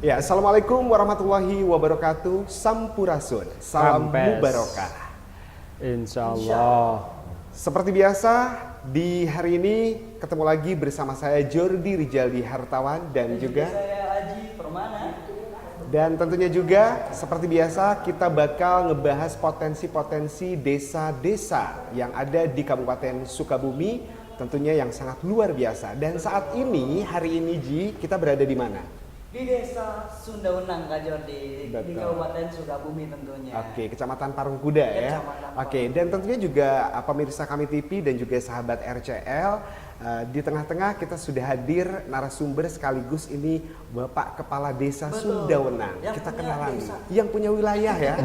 Ya, Assalamualaikum warahmatullahi wabarakatuh. Sampurasun, salam Kampes. mubarokah. Insya Allah. Seperti biasa, di hari ini ketemu lagi bersama saya Jordi Rijaldi Hartawan dan juga saya Aji Permana. dan tentunya juga seperti biasa kita bakal ngebahas potensi-potensi desa-desa yang ada di Kabupaten Sukabumi, tentunya yang sangat luar biasa. Dan saat ini, hari ini Ji, kita berada di mana? Di desa Sundawenang, Kak Jordi, di Betul. Kabupaten Sukabumi tentunya. Oke, Kecamatan Parungkuda ya. Kecamatan Oke, dan tentunya juga pemirsa Kami TV dan juga sahabat RCL, di tengah-tengah kita sudah hadir narasumber sekaligus ini Bapak Kepala Desa Betul. Sundawenang. Yang Kita punya kenalan desa. yang punya wilayah ya.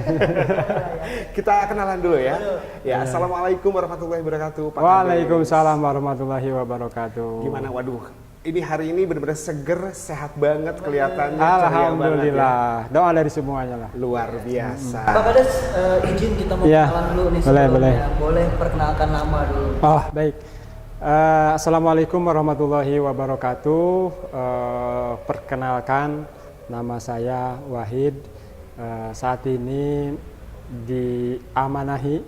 Kita kenalan dulu ya. Betul. Ya, Assalamualaikum warahmatullahi wabarakatuh. Pak Waalaikumsalam warahmatullahi wabarakatuh. Kades. Gimana? Waduh. Ini hari ini benar-benar seger, sehat banget kelihatannya. ceria banget Alhamdulillah. Doa dari semuanya lah. ya. Luar biasa. Pak Kades, izin kita mau Iya. kenalan dulu nih Boleh, sebelumnya. Boleh perkenalkan nama dulu. Oh, baik. Assalamualaikum warahmatullahi wabarakatuh. Perkenalkan, nama saya Wahid. Saat ini diamanahi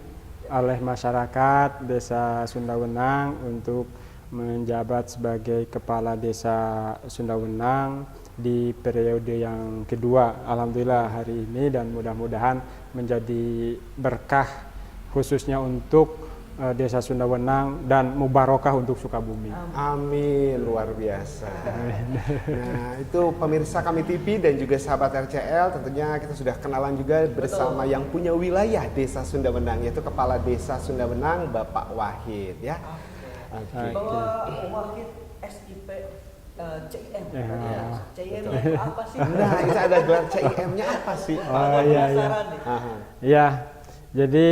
oleh masyarakat Desa Sundawenang untuk menjabat sebagai Kepala Desa Sundawenang di periode yang kedua. Alhamdulillah hari ini, dan mudah-mudahan menjadi berkah khususnya untuk Desa Sundawenang dan mubarokah untuk Sukabumi. Amin, luar biasa. Nah, itu pemirsa Kami TV dan juga sahabat RCL, tentunya kita sudah kenalan juga bersama yang punya wilayah Desa Sundawenang, yaitu Kepala Desa Sundawenang, Bapak Wahid ya. Oke. Bahwa Wahid SIP CIM. Ya. CIM itu apa sih? Nah, itu ada gelar CIM-nya apa sih? Oh, iya, iya. Penasaran nih. Aha. Ya, jadi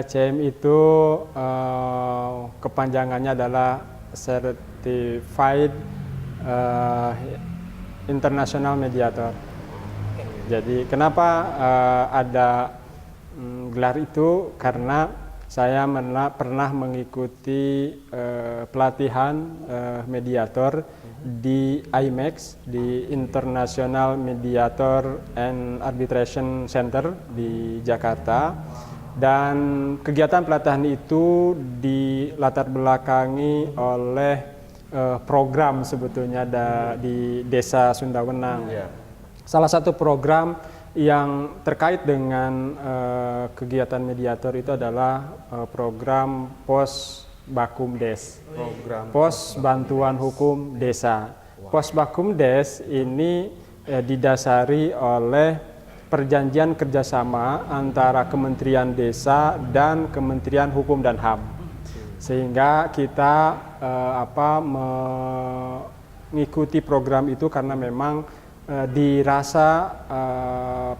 CM itu kepanjangannya adalah Certified International Mediator. Jadi kenapa ada gelar itu? Karena saya pernah mengikuti pelatihan mediator di IMEX, di International Mediator and Arbitration Center di Jakarta. Dan kegiatan pelatihan itu dilatar belakangi oleh program sebetulnya di Desa Sundawenang. Iya. Salah satu program yang terkait dengan kegiatan mediator itu adalah program Pos Bakumdes, Pos Bantuan Hukum Desa. Pos Bakumdes ini didasari oleh perjanjian kerjasama antara Kementerian Desa dan Kementerian Hukum dan HAM, sehingga kita mengikuti program itu karena memang dirasa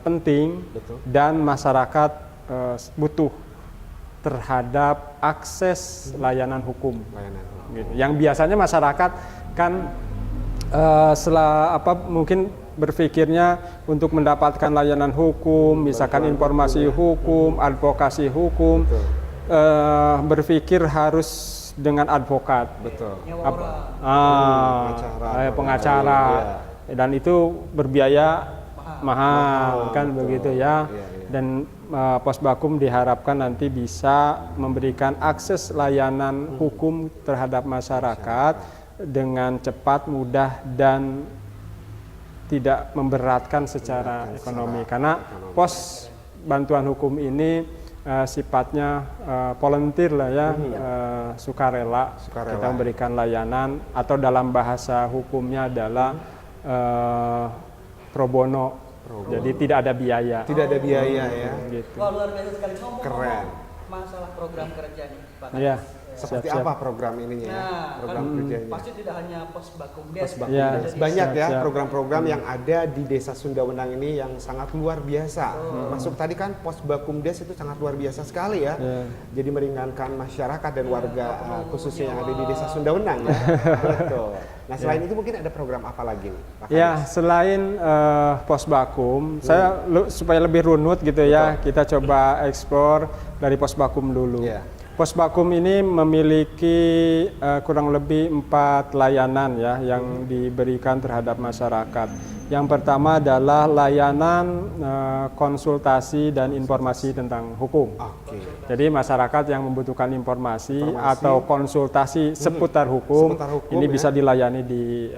penting. Betul. Dan masyarakat butuh terhadap akses layanan hukum. Gitu. Yang biasanya masyarakat kan mungkin berpikirnya untuk mendapatkan layanan hukum, misalkan informasi hukum, advokasi hukum, berpikir harus dengan advokat. Betul. Nyewa orang. Pengacara. Iya. Dan itu berbiaya mahal, kan betul. begitu ya. Iya, iya. Dan Pos Bakum diharapkan nanti bisa memberikan akses layanan hukum terhadap masyarakat dengan cepat, mudah, dan tidak memberatkan secara ekonomi. Karena pos bantuan hukum ini sifatnya volunteer lah ya, sukarela. Kita memberikan layanan, atau dalam bahasa hukumnya adalah pro bono. Jadi tidak ada biaya. Tidak ada biaya ya. Gitu. Wah, luar biasa sekali. Ngomong-ngomong Keren. masalah program kerja nih, Pak. Iya. Seperti Siap-siap. apa program ininya ya? Nah, Program kan kerjanya. pasti tidak hanya Pos Bakumdes. Iya. Banyak ya Siap-siap. program-program yang ada di Desa Sundawenang ini yang sangat luar biasa. Masuk tadi kan Pos Bakumdes itu sangat luar biasa sekali ya. Iya. Jadi meringankan masyarakat dan warga khususnya yang ada di Desa Sundawenang ya. Betul. Nah selain itu mungkin ada program apa lagi nih, Pak Ya, Kades? selain Pos Bakum, saya supaya lebih runut gitu ya, kita coba eksplor dari Pos Bakum dulu. Iya. Pos Bakum ini memiliki kurang lebih 4 layanan ya yang diberikan terhadap masyarakat. Yang pertama adalah layanan konsultasi dan informasi tentang hukum. Oke. Jadi masyarakat yang membutuhkan informasi atau konsultasi seputar hukum, ini bisa dilayani di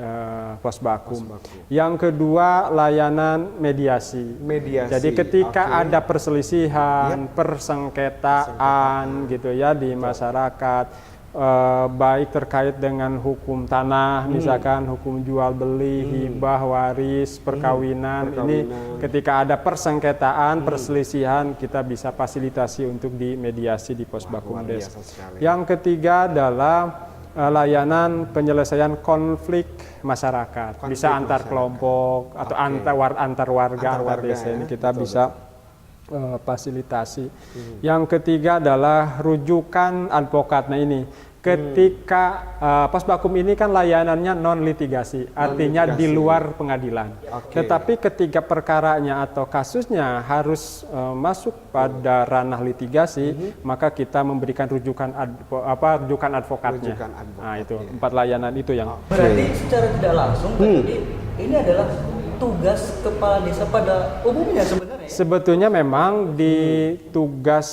Posbakum. Yang kedua, layanan mediasi. Jadi ketika ada perselisihan, persengketaan gitu ya di masyarakat, baik terkait dengan hukum tanah, misalkan hukum jual beli, hibah, waris, perkawinan. Ini ketika ada persengketaan, perselisihan, kita bisa fasilitasi untuk dimediasi di Posbakum Des. Yang ketiga adalah layanan penyelesaian konflik masyarakat, bisa antar kelompok atau antar warga desa ini kita bisa fasilitasi. Yang ketiga adalah rujukan advokat. Nah ini ketika Posbakum ini kan layanannya non litigasi, artinya di luar pengadilan. Tetapi ketika perkaranya atau kasusnya harus masuk pada ranah litigasi, maka kita memberikan rujukan advokatnya. Nah itu 4 layanan itu yang. Berarti secara tidak langsung ini adalah tugas kepala desa pada umumnya sebenarnya. Sebetulnya memang di tugas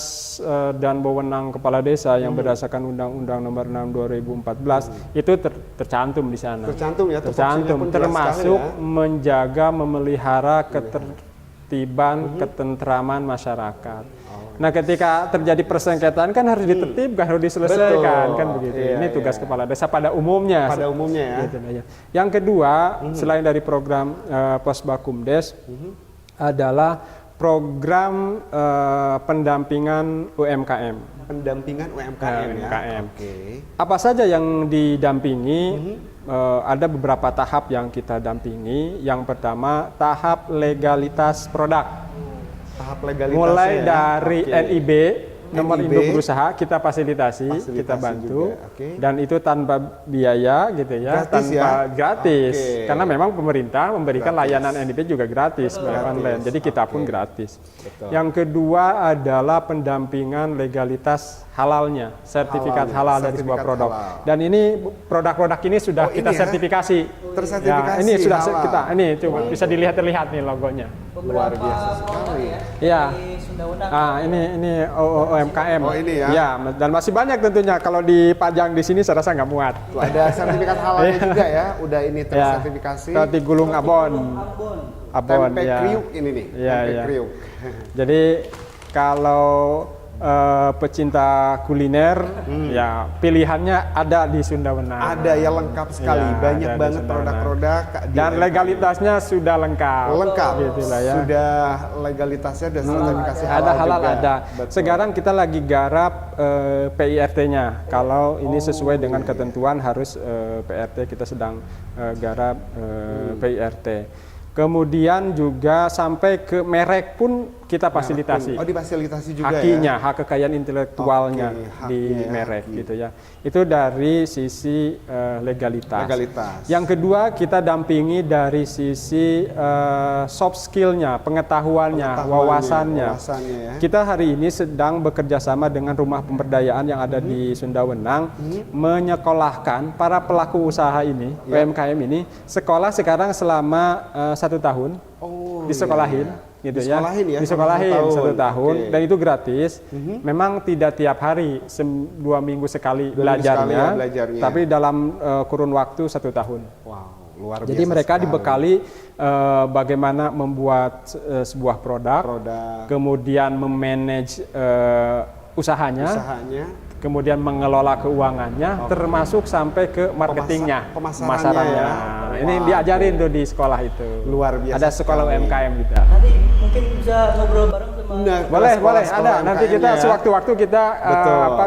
dan wewenang kepala desa yang berdasarkan Undang-Undang Nomor 6 2014 itu tercantum di sana. Tercantum ya. Tercantum, termasuk menjaga, memelihara ketertiban, ketentraman masyarakat. Nah, ketika terjadi persengketaan kan harus ditertibkan, harus diselesaikan, kan begitu. Ini tugas kepala desa pada umumnya. Pada umumnya ya. Gitu, ya. Yang kedua, selain dari program Posbakum Des, adalah program pendampingan UMKM. Pendampingan UMKM ya. Apa saja yang didampingi? Ada beberapa tahap yang kita dampingi. Yang pertama, tahap legalitas produk. Tahap legalitas mulai dari NIB, nomor induk berusaha, kita fasilitasi, kita bantu, dan itu tanpa biaya gitu ya, gratis. Karena memang pemerintah memberikan layanan NIB juga gratis, online. Jadi kita pun gratis. Yang kedua adalah pendampingan legalitas halalnya, sertifikat halal dari sebuah produk. Dan ini produk-produk ini sudah kita sertifikasi. Tersertifikasi. Ya, ini sudah halal. kita, ini coba bisa dilihat nih logonya. Luar biasa sekali. Iya. Ini UMKM. Oh ini ya. Ya, dan masih banyak tentunya. Kalau dipajang di sini saya rasa nggak muat. Tuh, ada sertifikat halalnya juga ya. Udah ini tersertifikasi. Seperti gulung abon. Tempe ya. kriuk ini nih. Tempe kriuk. Jadi kalau pecinta kuliner, ya pilihannya ada di Sunda Wenang. Ada ya, lengkap sekali, banyak banget produk-produk. Dan legalitasnya sudah lengkap. Gitulah ya. Sudah legalitasnya dan sertifikasi halal. Ada halal juga. ada. Betul. Sekarang kita lagi garap PIRT-nya. Kalau ini sesuai dengan ketentuan harus PRT, kita sedang garap PIRT. Kemudian juga sampai ke merek pun kita fasilitasi. Oh, difasilitasi juga hakinya, ya? hak kekayaan intelektualnya di merek gitu ya. Itu dari sisi legalitas. Yang kedua, kita dampingi dari sisi soft skill-nya, pengetahuannya, wawasannya. Ya. Kita hari ini sedang bekerja sama dengan rumah pemberdayaan yang ada di Sunda Wenang, menyekolahkan para pelaku usaha ini, UMKM ini, sekolah sekarang selama 1 tahun, disekolahin. Gitu Disekolahin ya, disekolahin 1 tahun, dan itu gratis. Memang tidak tiap hari, 2 minggu sekali belajarnya, tapi dalam kurun waktu 1 tahun. Wow, luar biasa. Jadi mereka sekali. dibekali bagaimana membuat sebuah produk, kemudian memanage usahanya, kemudian mengelola keuangannya, termasuk sampai ke marketingnya, pemasarannya. Ini diajarin tuh di sekolah itu. Luar biasa. Ada sekolah UMKM kita. Nanti mungkin bisa ngobrol bareng sama. Boleh, ada. Nanti kita sewaktu-waktu kita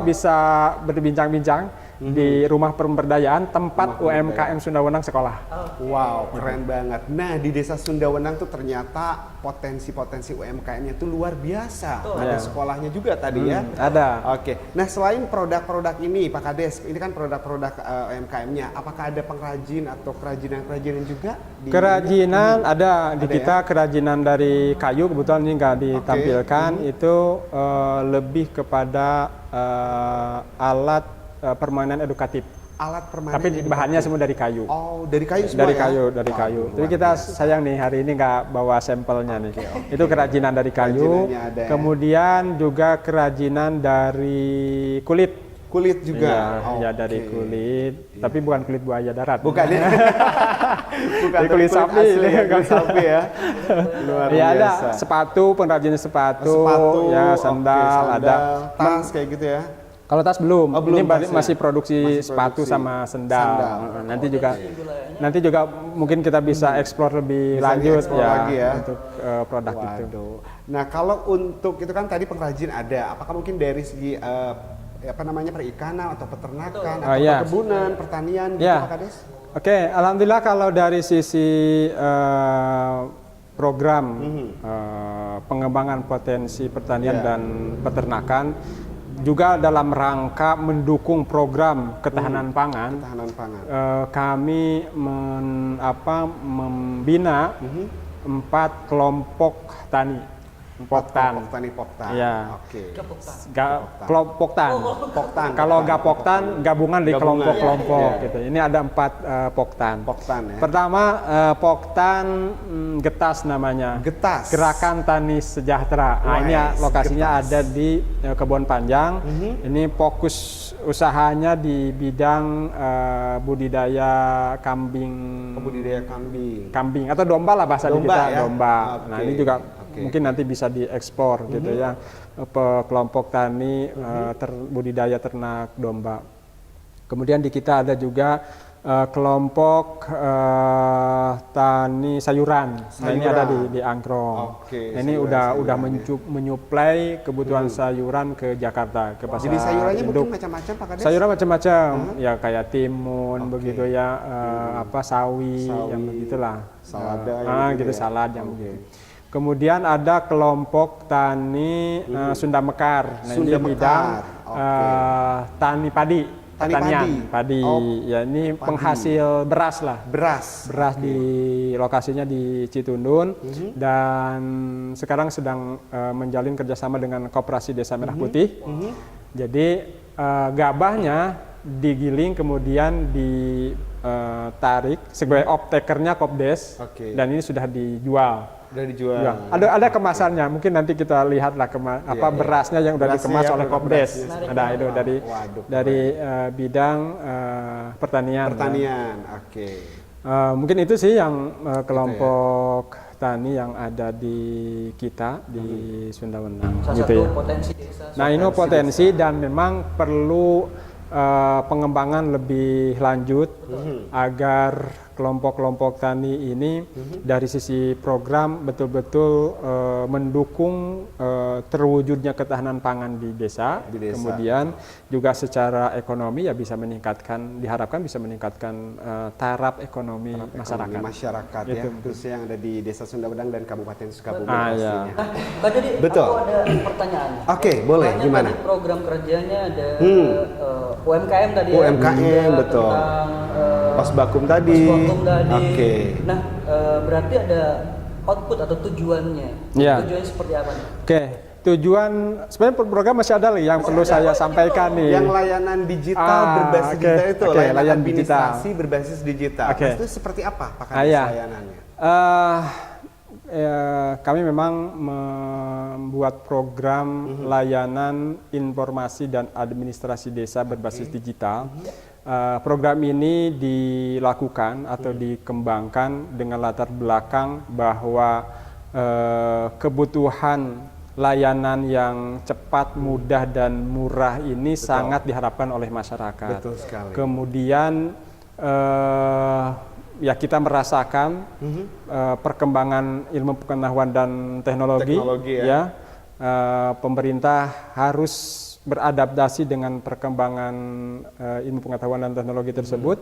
bisa berbincang-bincang di rumah pemberdayaan tempat UMKM Sunda Wenang sekolah. Wow, keren banget. Nah, di Desa Sunda Wenang tuh ternyata potensi-potensi UMKM-nya tuh luar biasa. Ada sekolahnya juga tadi ya. Ada. Oke. Nah, selain produk-produk ini, Pak Kades, ini kan produk-produk UMKM-nya. Apakah ada pengrajin atau kerajinan-kerajinan juga? Kerajinan ada di kita, kerajinan dari kayu, kebetulan ini nggak ditampilkan. Itu lebih kepada alat permainan edukatif. alat permanen. Tapi yang bahannya dipakai. semua dari kayu. Oh, dari kayu semua Dari ya? kayu, dari Waduh, kayu. Tapi luar kita biasa. sayang nih hari ini nggak bawa sampelnya nih. Itu kerajinan dari kayu. Kerajinannya ada ya? Kemudian juga kerajinan dari kulit. Kulit juga. Iya, ya dari Oke. kulit. Tapi bukan kulit buaya darat. Bukan ya? Bukan Dari kulit sapi asli ini. ya, kulit sapi ya. Luar Ya ada biasa. sepatu, pengrajin sepatu, ya oke, sandal, ada. tas kayak gitu ya. Kalau tas belum, Oh, belum ini tasnya. masih produksi Masih sepatu produksi. sama sendal. Sandal. Nanti juga mungkin kita bisa eksplor lebih Bisa lanjut dieksplor lagi ya. untuk produk itu. Waduh. Nah, kalau untuk itu kan tadi pengrajin ada, apakah mungkin dari segi apa namanya perikanan atau peternakan atau iya. perkebunan, pertanian gitu Ya. Pak Kades? Oke, alhamdulillah kalau dari sisi program pengembangan potensi pertanian Ya. dan peternakan juga dalam rangka mendukung program ketahanan pangan. Ketahanan pangan. Kami membina 4 kelompok tani, Poktan. Poktan. Iya. Oke. Kelompok tan. Poktan. Kalau nggak poktan, gabungan di Gabungan. kelompok-kelompok Iya. gitu. Ini ada 4 poktan. Poktan ya. Pertama poktan Getas namanya. Getas. Gerakan Tani Sejahtera. Nah, ini Wes, lokasinya Getas. ada di Kebon Panjang. Ini fokus usahanya di bidang budidaya kambing. Budidaya kambing. Kambing atau domba lah bahasa di Domba kita, ya? domba. Oke. Nah, ini juga Oke. mungkin nanti bisa diekspor gitu ya. Kelompok tani budidaya ternak domba. Kemudian di kita ada juga kelompok tani sayuran. Nah, ini ada di Angkrong. Oke, Nah, ini sayuran, udah sayuran, menyuplai kebutuhan sayuran ke Jakarta, ke pasar Jadi sayurannya induk. mungkin macam-macam Pak Kades? Sayuran macam-macam, ya kayak timun, begitu ya, sawi, yang Sawi, begitulah. salada yang Gitu ya. salad yang begitu. Kemudian ada kelompok tani Sunda Mekar. Nah, Sunda ini bidang Mekar, tani padi, Tani pertanian, padi. padi. Oh, Ya ini padi. penghasil beras lah. Beras. Beras di lokasinya di Citundun dan sekarang sedang menjalin kerjasama dengan Koperasi Desa Merah Putih. Jadi gabahnya digiling kemudian ditarik sebagai off-takernya Kopdes Oke. dan ini sudah dijual. Udah dijual. Ya, ada kemasannya. Mungkin nanti kita lihatlah berasnya yang udah Berasnya dikemas yang oleh udah Kopdes. berasnya. Ada itu Waduh, dari bidang pertanian. Pertanian. Oke. Mungkin itu sih yang kelompok tani yang ada di kita di Sunda Wenang. Salah Gitu satu ya. potensi desa. Nah ini potensi dan memang perlu pengembangan lebih lanjut agar kelompok-kelompok tani ini dari sisi program betul-betul mendukung terwujudnya ketahanan pangan di desa. Di desa. Kemudian juga secara ekonomi ya bisa meningkatkan, diharapkan bisa meningkatkan taraf ekonomi masyarakat. Masyarakat ya, Gitu. khususnya yang ada di Desa Sunda Wedang dan Kabupaten Sukabumi Ah, iya. pastinya. Nah, Kak Jadi, Betul. aku ada pertanyaan. Oke, boleh. Banyak Gimana? tadi program kerjanya ada UMKM tadi ya. UMKM, Juga betul. tentang, Posbakum tadi. Posbakum tadi. Oke. Nah, berarti ada output atau tujuannya. Iya. Tujuannya seperti apa nih? Oke, tujuan sebenarnya program masih ada lagi yang perlu saya sampaikan nih. Yang layanan digital berbasis oke. digital itu, Oke, layanan layanan administrasi berbasis digital. Oke. Nah, itu seperti apa Pak Kades Iya. layanannya? Kami memang membuat program layanan informasi dan administrasi desa berbasis digital. Program ini dilakukan atau dikembangkan dengan latar belakang bahwa kebutuhan layanan yang cepat, mudah, dan murah ini sangat diharapkan oleh masyarakat. Betul sekali. Kemudian ya kita merasakan perkembangan ilmu pengetahuan dan teknologi, Teknologi, ya. Pemerintah harus beradaptasi dengan perkembangan ilmu pengetahuan dan teknologi tersebut,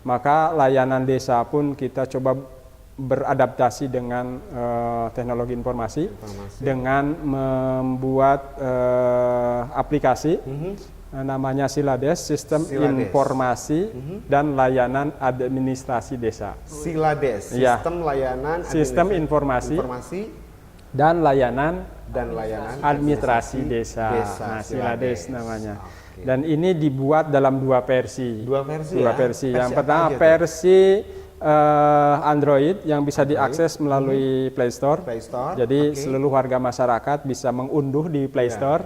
maka layanan desa pun kita coba beradaptasi dengan teknologi informasi dengan membuat aplikasi namanya Silades, Sistem Silades. Informasi dan Layanan Administrasi Desa. Silades, Iya. sistem layanan Sistem informasi dan Layanan dan layanan Administrasi Desa. Desa, Nah, Silades Silades. namanya. Dan ini dibuat dalam dua versi. Dua versi Dua ya? versi. Yang Versi apa pertama aja tuh? versi Android yang bisa diakses melalui Play Store. Play Store, Jadi oke. seluruh warga masyarakat bisa mengunduh di Play Store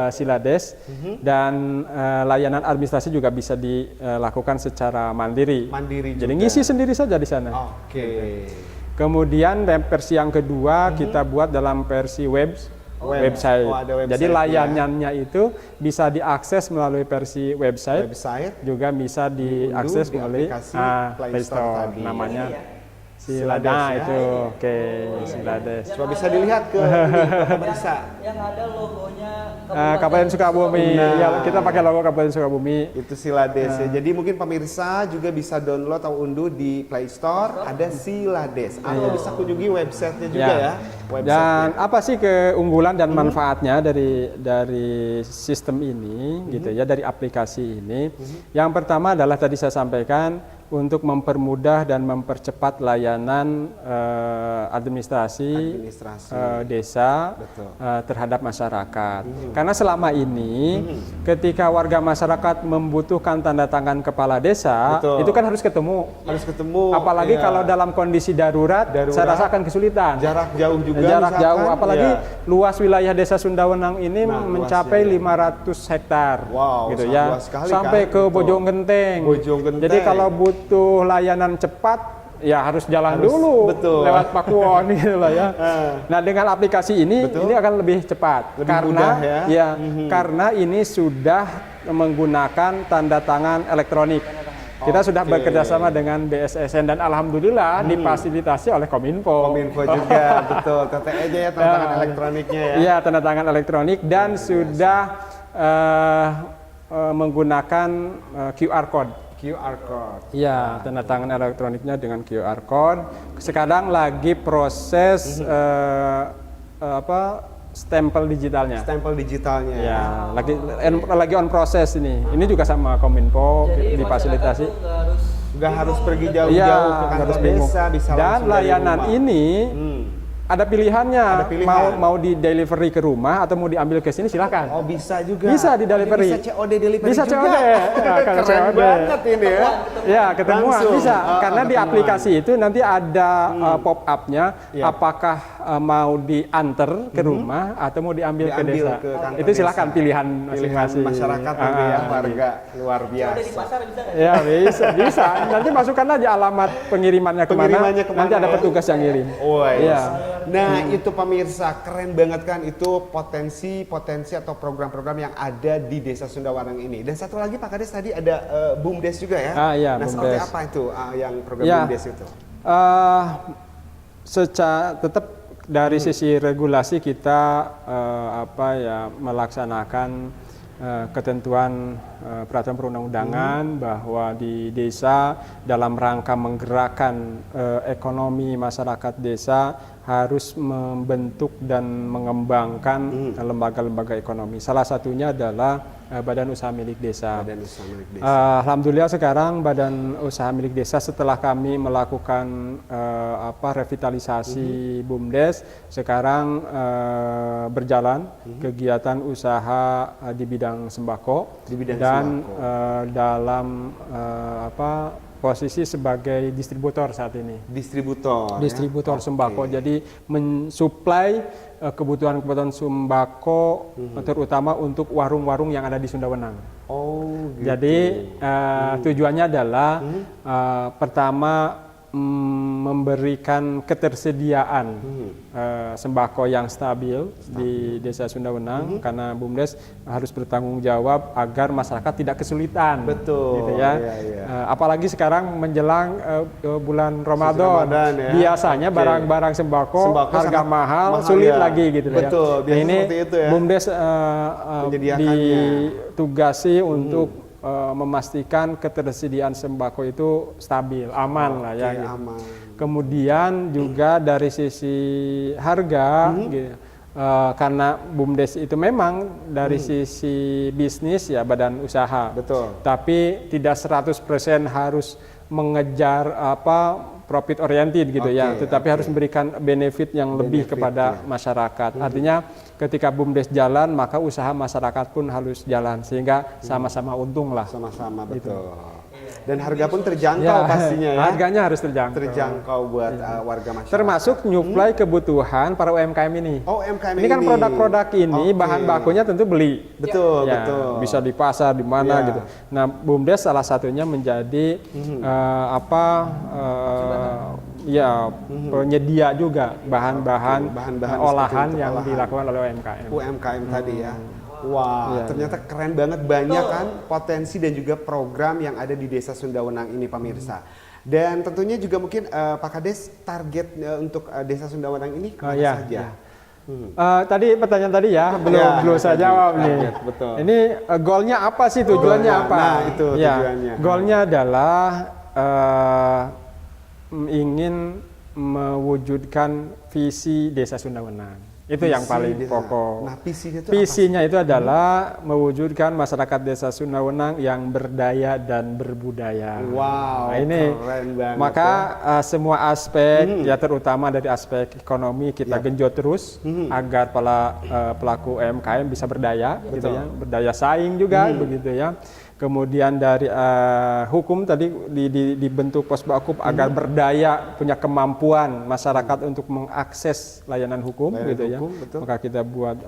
Silades, dan layanan administrasi juga bisa dilakukan secara mandiri. Mandiri Jadi juga. ngisi sendiri saja di sana. Oke. Kemudian versi yang kedua kita buat dalam versi website. Oh, ada Jadi website-nya. layanannya itu bisa diakses melalui versi website, Website. juga bisa diakses di melalui aplikasi Play Store. tadi. Namanya Silades Silades. ya. Itu oke, Silades. Coba bisa dilihat ke ini, pemirsa. Yang ada logonya Kabupaten Sukabumi. Nah. Ya, kita pakai logo Kabupaten Sukabumi. Itu Silades ya. Jadi mungkin pemirsa juga bisa download atau unduh di Play Store, ada Silades. Atau bisa kunjungi websitenya juga ya. Dan apa sih keunggulan dan manfaatnya dari sistem ini, gitu ya, dari aplikasi ini? Yang pertama adalah tadi saya sampaikan untuk mempermudah dan mempercepat layanan administrasi desa Betul. terhadap masyarakat. Karena selama ini ketika warga masyarakat membutuhkan tanda tangan kepala desa, Betul. itu kan harus ketemu. Harus ketemu. Apalagi ya. kalau dalam kondisi darurat, saya rasa akan kesulitan. Jarak jauh juga. Jarak misalkan. jauh, apalagi Ya. luas wilayah Desa Sundawenang ini Nah, mencapai luasnya. 500 hektar, Wow, gitu sangat ya, luas sekali sampai kan? ke Betul. Bojonggenteng. Bojonggenteng. Jadi kalau butuh layanan cepat, ya harus jalan Harus, dulu, betul. lewat Pakuwon gitu lah ya. Nah, dengan aplikasi ini, Betul. ini akan lebih cepat, Lebih karena mudah ya? karena ini sudah menggunakan tanda tangan elektronik. Kita sudah Oke. bekerja sama dengan BSSN dan alhamdulillah difasilitasi oleh Kominfo. Kominfo juga, betul. TTE-nya ya, tanda tangan elektroniknya ya. Iya, tanda tangan elektronik dan sudah menggunakan QR code. QR code. Iya, tanda tangan elektroniknya dengan QR code. Sekarang lagi proses stempel digitalnya. Stempel digitalnya. Ya, lagi on proses ini. Ini juga sama Kominfo Jadi difasilitasi. masyarakat tuh nggak harus Nggak harus pergi Iya, jauh-jauh ke kantor harus bingung. desa, bisa Dan langsung dari layanan rumah. ini ada pilihannya. Ada pilihan. Mau di delivery ke rumah atau mau diambil ke sini silakan. Oh, bisa juga. Bisa di delivery. Bisa COD delivery Bisa juga. COD. Ya, kalau Keren COD. banget ini ya. Ya, ketemuan Langsung. bisa. Karena di ketemuan. aplikasi itu nanti ada pop-up-nya Iya. apakah mau diantar ke rumah atau mau diambil ke Diambil desa. ke kantor Itu silakan desa. pilihan Pilihan masing-masing. masyarakat nanti ya, warga luar ada di biasa. pasar bisa nggak? Ya, bisa. Nanti masukkan aja alamat pengirimannya kemana. Pengirimannya kemana Nanti ada ya? petugas yang ngirim. Oh, Iya. iya. Nah, itu pemirsa, keren banget kan itu potensi atau program-program yang ada di Desa Sundawenang ini. Dan satu lagi Pak Kades tadi ada BUMDes juga ya. Iya, Nah, seperti BUMDes. apa itu yang program Ya. BUMDes itu? Tetap dari sisi regulasi kita melaksanakan ketentuan peraturan perundang-undangan bahwa di desa dalam rangka menggerakkan ekonomi masyarakat desa harus membentuk dan mengembangkan lembaga-lembaga ekonomi. Salah satunya adalah Badan Usaha Milik Desa. Badan Usaha Milik Desa. Alhamdulillah sekarang Badan Usaha Milik Desa setelah kami melakukan revitalisasi BUMDes, sekarang berjalan kegiatan usaha di bidang sembako Di bidang dan sembako. dalam posisi sebagai distributor saat ini. Distributor. Distributor ya? sembako, Oke. jadi mensuplai kebutuhan-kebutuhan sembako terutama untuk warung-warung yang ada di Sundawenang. Oh, gitu. Jadi tujuannya adalah pertama memberikan ketersediaan sembako yang stabil di Desa Sundawenang karena BUMDes harus bertanggung jawab agar masyarakat tidak kesulitan. Betul, Gitu ya. iya, iya. Apalagi sekarang menjelang bulan Ramadan, Ramadan ya. biasanya Oke. barang-barang sembako harga sangat mahal, mahal sulit ya. lagi gitu ya. Betul, Nah, biasanya ini seperti itu ya. BUMDes Menyediakannya. ditugasi untuk memastikan ketersediaan sembako itu stabil, aman lah ya. Oke, Gitu. aman. Kemudian juga dari sisi harga, gitu, karena BUMDes itu memang dari sisi bisnis ya badan usaha, Betul. tapi tidak 100% harus mengejar profit oriented gitu ya, Oke, tetapi harus memberikan benefit yang lebih Benefit, kepada ya. masyarakat. Artinya ketika BUMDes jalan, maka usaha masyarakat pun harus jalan sehingga sama-sama untung lah. Sama-sama, Gitu. betul. Dan harga pun terjangkau Ya, pastinya ya. harganya harus terjangkau. Terjangkau buat warga masyarakat. Termasuk nyuplai kebutuhan para UMKM ini. Oh, UMKM Ini kan produk-produk ini Oke. bahan bakunya tentu beli. Betul, Ya, betul. bisa di pasar di mana Ya. gitu. Nah, BUMDes salah satunya menjadi penyedia juga bahan-bahan Bahan-bahan olahan seperti itu, yang olahan. dilakukan oleh UMKM. UMKM tadi ya. Wah, Iya, ternyata keren banget, banyak kan potensi dan juga program yang ada di Desa Sundawenang ini pemirsa. Dan tentunya juga mungkin Pak Kades target untuk Desa Sundawenang ini kemana iya, saja? iya. Tadi pertanyaan tadi ya, belum saya tadi. jawab nih. Target, betul. Ini goalnya apa sih, tujuannya Goalnya, apa? nah, itu Ya, tujuannya. goalnya adalah ingin mewujudkan visi Desa Sundawenang. Itu yang Visi paling desa. pokok. Nah, visinya itu Visinya itu adalah mewujudkan masyarakat Desa Sundawenang yang berdaya dan berbudaya. Wow, Nah, ini keren banget maka semua aspek ya terutama dari aspek ekonomi kita genjot terus agar pelaku UMKM bisa berdaya, gitu ya, berdaya saing juga begitu ya. Kemudian dari hukum tadi dibentuk Posbakum agar berdaya, punya kemampuan masyarakat untuk mengakses layanan hukum, Layanan gitu ya. hukum, betul. Maka kita buat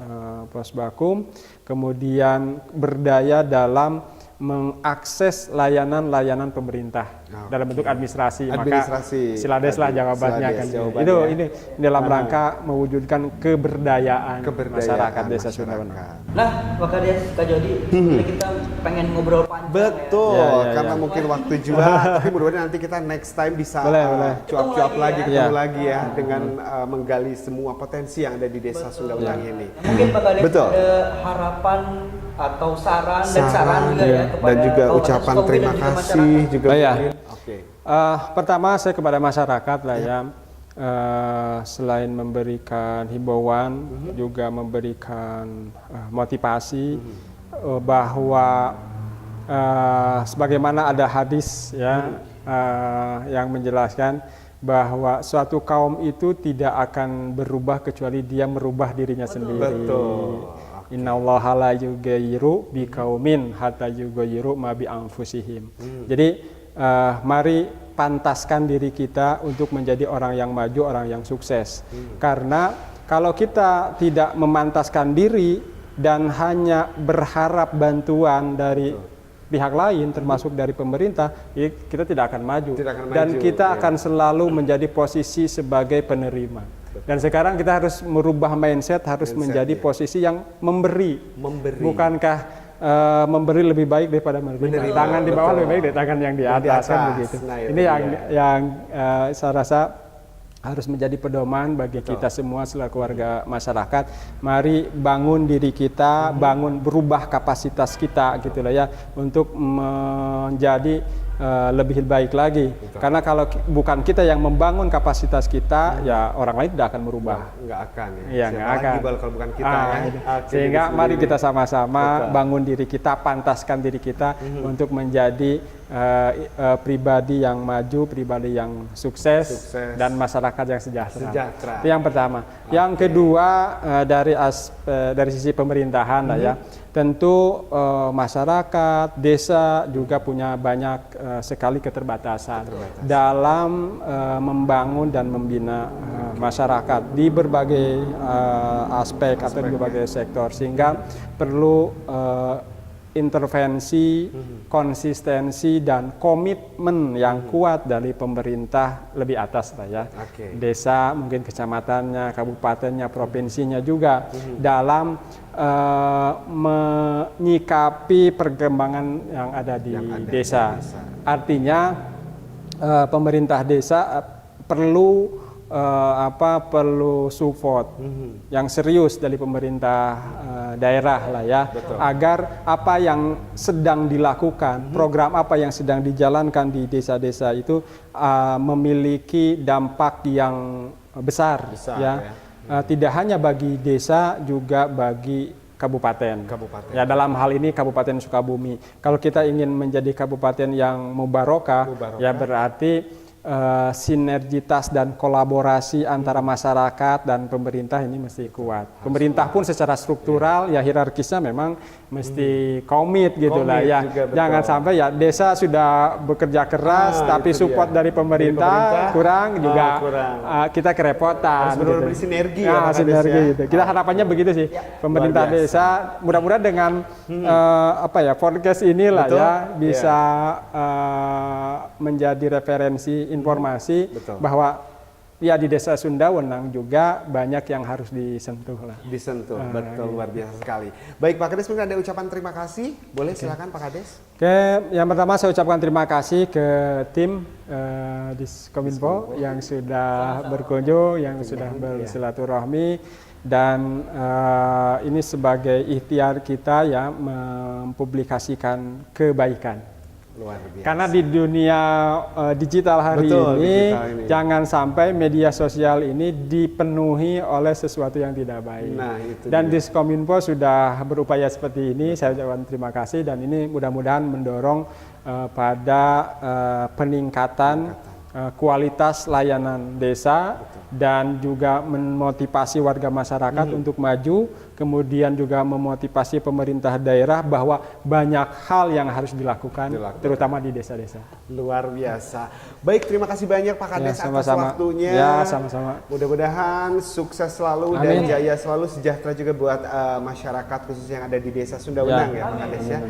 Posbakum. Kemudian berdaya dalam mengakses layanan-layanan pemerintah dalam bentuk administrasi. Administrasi. Maka Silades lah jawabannya Silades kan. jawabannya. Itu ini dalam rangka mewujudkan keberdayaan masyarakat Desa masyarakat. Sundawenang. Nah, Pak Kades, Kak Jody, sebenarnya kita pengen ngobrol panjang. Betul, Ya, karena mungkin waktu juga, tapi mudah-mudahan nanti kita next time bisa Boleh. cuap-cuap lagi, Ketemu ketemu ya. lagi ya, dengan menggali semua potensi yang ada di Desa Sundawenang ini. Nah, mungkin Pak Kades Betul. ada harapan atau saran juga ya kepada dan juga kawan ucapan Sukabumi terima dan juga kasih masyarakat. juga Oh, ya. mungkin. Oke. Pertama saya kepada masyarakat lah ya, selain memberikan himbauan, juga memberikan motivasi bahwa sebagaimana ada hadis ya yang menjelaskan bahwa suatu kaum itu tidak akan berubah kecuali dia merubah dirinya sendiri. Betul. Innallaha la yughayyiru biqaumin hatta yughayyiru ma bi anfusihim. Jadi mari pantaskan diri kita untuk menjadi orang yang maju, orang yang sukses. Karena kalau kita tidak memantaskan diri dan hanya berharap bantuan dari pihak lain termasuk dari pemerintah, ya kita tidak akan maju. Tidak akan Dan maju, kita ya. akan selalu menjadi posisi sebagai penerima. Dan sekarang kita harus merubah mindset, harus menjadi posisi yang memberi. Bukankah memberi lebih baik daripada menerima? Tangan di bawah lebih baik dari tangan yang di atas, kan begitu. Nah, itu Ini dia. yang saya rasa harus menjadi pedoman bagi kita semua selaku warga masyarakat. Mari bangun diri kita, berubah kapasitas kita gitu lah ya, untuk menjadi lebih baik lagi. Karena kalau bukan kita yang membangun kapasitas kita, ya orang lain tidak akan merubah. Nggak akan ya. Iya, Siapa nggak lagi akan. kalau bukan kita ya. Oke, Sehingga diri mari sendiri. kita sama-sama Betul. bangun diri kita, pantaskan diri kita untuk menjadi pribadi yang maju, pribadi yang sukses, dan masyarakat yang sejahtera. Itu yang pertama. Yang kedua dari sisi pemerintahan lah ya. Tentu masyarakat, desa juga punya banyak sekali keterbatasan dalam membangun dan membina masyarakat di berbagai aspek atau di berbagai sektor, sehingga perlu intervensi, konsistensi dan komitmen yang kuat dari pemerintah lebih atas lah ya. Desa, mungkin kecamatannya, kabupatennya, provinsinya juga dalam menyikapi perkembangan yang ada di desa. Artinya pemerintah desa perlu support yang serius dari pemerintah daerah lah ya, agar apa yang sedang dilakukan, program apa yang sedang dijalankan di desa-desa itu memiliki dampak yang besar ya. Tidak hanya bagi desa, juga bagi kabupaten. Ya, dalam hal ini Kabupaten Sukabumi. Kalau kita ingin menjadi kabupaten yang mubarokah, ya berarti sinergitas dan kolaborasi antara masyarakat dan pemerintah ini mesti kuat. Pemerintah pun secara struktural ya hierarkisnya memang mesti komit gitu lah ya. Juga, Jangan sampai ya desa sudah bekerja keras tapi support dari pemerintah kurang juga kurang. kita kerepotan. Harus benar-benar gitu. sinergi Ya, ya, Pak Kades sinergi ya. gitu. Kita harapannya begitu sih. Pemerintah Luar biasa. desa mudah-mudahan dengan podcast inilah Betul. ya bisa menjadi referensi informasi bahwa ya di Desa Sundawenang juga banyak yang harus disentuh lah. Disentuh, betul, luar biasa sekali. Baik Pak Kades, mungkin ada ucapan terima kasih. Boleh silakan Pak Kades. Oke, yang pertama saya ucapkan terima kasih ke tim Diskominfo yang sudah berkunjung, yang sudah bersilaturahmi, dan ini sebagai ikhtiar kita ya mempublikasikan kebaikan. Luar biasa. Karena di dunia digital hari ini, jangan sampai media sosial ini dipenuhi oleh sesuatu yang tidak baik. Nah, itu dan dia. Diskominfo sudah berupaya seperti ini, saya ucapkan terima kasih, dan ini mudah-mudahan mendorong pada peningkatan kualitas layanan desa dan juga memotivasi warga masyarakat untuk maju, kemudian juga memotivasi pemerintah daerah bahwa banyak hal yang harus dilakukan. Terutama di desa-desa. Luar biasa. Baik, terima kasih banyak Pak Kades atas waktunya. Ya, sama-sama. Mudah-mudahan sukses selalu dan jaya selalu, sejahtera juga buat masyarakat khususnya yang ada di Desa Sundawenang ya Pak Kades ya.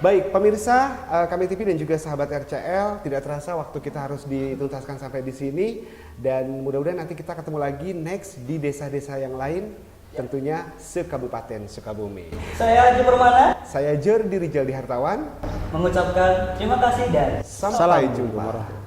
Baik, pemirsa Kami TV dan juga sahabat RCL, tidak terasa waktu kita harus dituntaskan sampai di sini, dan mudah-mudahan nanti kita ketemu lagi next di desa-desa yang lain, tentunya se-Kabupaten Sukabumi. Saya Haji Permana. Saya Jordi Rijal di Hartawan. Mengucapkan terima kasih dan Sampai jumpa.